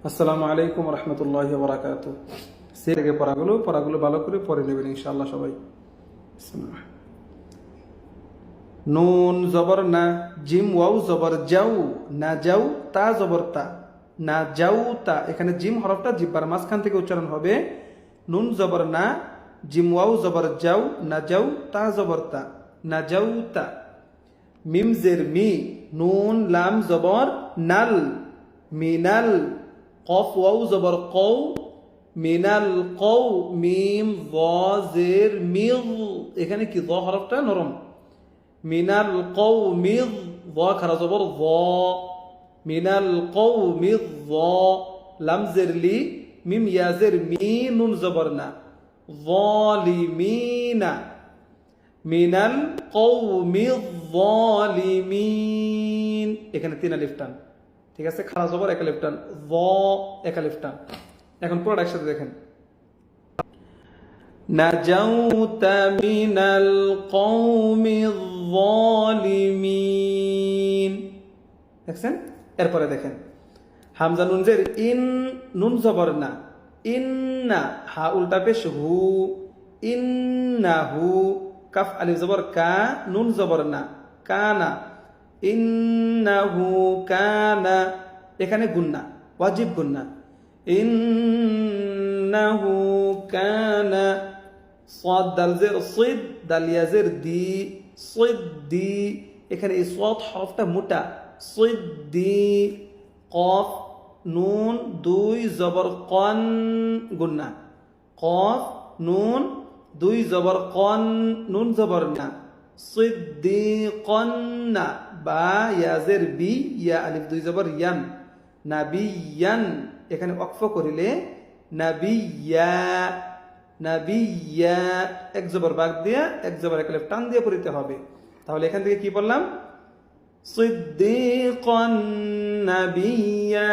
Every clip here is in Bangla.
আসসালামু আলাইকুম রহমতুল্লাহি ওয়া বারাকাতুহু। সে থেকে পড়াগুলো ভালো করে পড়ে নেবেন ইনশাআল্লাহ সবাই। বিসমিল্লাহ। নুন জবর না, জিম ওয়াও জবর যাও, না যাও তা জবর তা, না যাও তা। এখানে জিম হরফটা জিব্বার মাঝখান থেকে উচ্চারণ হবে। নুন জবর না, জিম ওয়াও জবর যাও, না যাও তা জবর তা, না যাও তা। মিম জের মি, নুন লাম জবর নাল, মিনাল। কফ ওয়াও জবর কও, মিনাল কও। মিম য জের মিল, এখানে কি য হরফটা নরম। মিনাল কও মিল, য খারা জবর য, মিনাল কও মিল য। লাম জের লি, মিম ইয়া জের মি, নুন জবর না, যালিমিনা। মিনাল কওমি যালিমিন, এখানে তিন আলিফ টান, ঠিক আছে। খারা জবর এক আলিফ টান, য এক আলিফ টান। এখন পুরোটা একসাথে দেখেন। নাজাউতা মিনাল কওমি যালিমিন, দেখছেন। এরপরে দেখেন হামজা নুন জের ইন, নুন জবর না, ইন্না। হা উল্টা পেশ হু, ইন্নাহু। কাফ আলিফ জবর কা, নুন জবর না, কানা। ইন্নাহু কানা, এখানে গুন্না, ওয়াজিব গুন্না। ইন্নাহু কানা। সাদ দাল জের সিদ, দাল ইয়া জের দি, সিদ্দি। এখানে এই সাদ হরফটা মোটা, সিদ্দি। কফ নুন দুই জবর কন, গুন্না। কফ নুন দুই জবর কন, নুন জবর না, সিদ্দিকান্না। বা ইয়াজের বি, ইয়া আলিফ দুই জবর ইয়ান, নাবিয়ান। এখানে ওয়াকফ করিলে নাবিয়া, নাবিয়া। এক জবর বাগ দিয়া, এক জবর এক আলিফ টান দিয়ে পড়িতে হবে। তাহলে এখান থেকে কি বললাম? সিদ্দিকান নাবিয়া।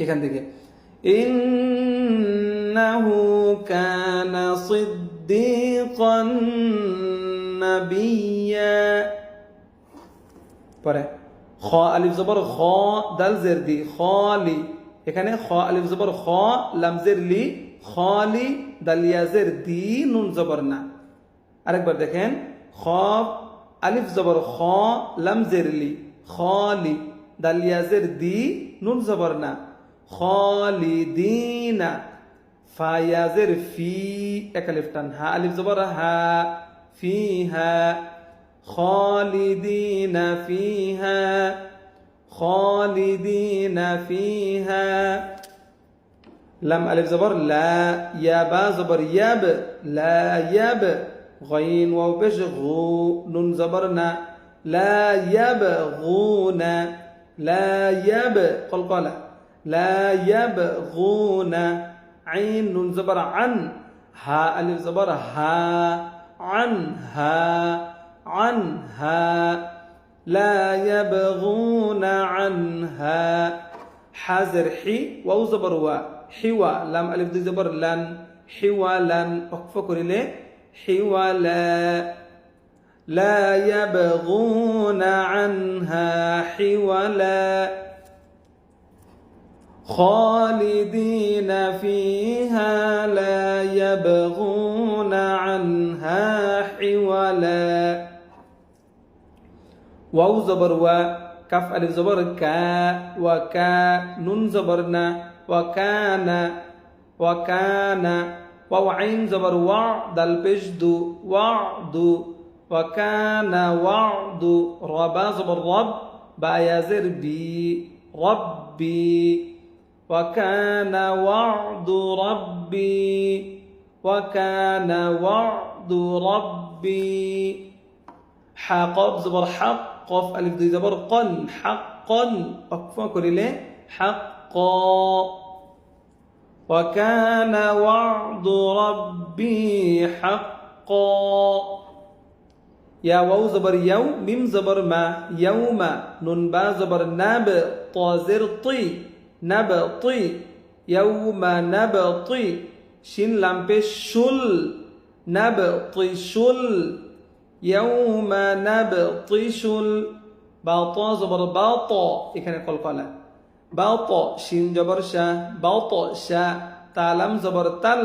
এখান থেকে ইন্নাহু কানা সিদ্দিকান নাবিয়্যা। পরে খ আলিফ জবর খ, দাল জের দি, খালি। এখানে খ আলিফ জবর খ, লাম জের লি, খালি। দাল ইয়া জের দি, নুন জবর না। আরেকবার দেখেন, খ আলিফ জবর খ, লাম জের লি, খালি। দাল ইয়া জের দি, নুন জবর না, খালিদিনা। ফা ইয়া জের ফি, এক আলিফ টান। হা আলিফ জবর হা, ফিহা। খালিদিনা ফিহা, খালিদিনা ফিহা। লাম আলিফ জবর লা, ইয়া বা জবর ইয়াব, লা ইয়াব। গাইন ওয়াও পেশ গু, নুন জবর না, লা ইয়াবগুনা, লা ইয়াব কলকলা, লা ইয়াবগুনা। আইন নুন জবর আন, হা আলিফ জবর হা, আনহা, আনহা। লা ইয়াবগুনা আনহা। হা জের হি, ওয়াও জবর ওয়া, হিওয়া। লাম আলিফ দুই জবর লান, হিওয়ালান। ওয়াকফ করিলে হিওয়ালা। লা ইয়াবগুনা আনহা হিওয়ালা। খালিদিনা ফিহা লা ইয়াবগুনা আনহা হিওয়ালা। ওয়াও জবর ওয়া, কাফ আলিফ জবর কা, ওয়া কা। নুন জবর না, ওয়া কানা, ওয়া কানা। ওয়াও আইন জবর ওয়া, দাল পেশ দু, ওয়াদু। ওয়া কানা ওয়াদু। রবা জবর রব, বা ইয়া জের বি, রব্বি। ওয়া কানা ওয়াদু রব্বি, ওয়া কানা ওয়াদু রব্বি। হা কফ জবর হক, কফ আলিফ দুই জবর কন, হাক্কন। ওয়াকফ করিলে হাক্ক। ওয়া কানা ওয়াদু রব্বি হাক্কা। ইয়া ওয়াও জবর ইয়াও, মিম জবর মা, ইয়াউমা। নুন বা জবর নাব, ত জের তি, নাবতি। ইয়াউমা নাবতি। শিন লাম পেশ শুল, নাবতিশুল। ইয়াউমা নাবতিশুল। বা ত জবর বা ত, এখানে কলকলা। বাউত শিন জবর শাহ বাউত শাহ তালাম জবর তাল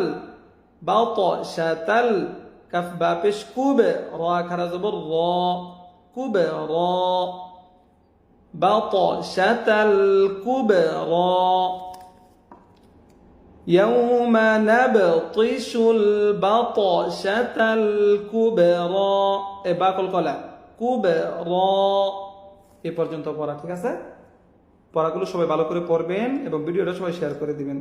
বাউত শাহ তাল কাফ বা পেশ কুব র খারা জবর র কুব র বাউত শাতাল কুব র يوم نبطش البطشة الكبرى বাকল কলা কুবরা এ পর্যন্ত পড়া ঠিক আছে পড়াগুলো সবাই ভালো করে পড়বেন এবং ভিডিওটা সবাই শেয়ার করে দিবেন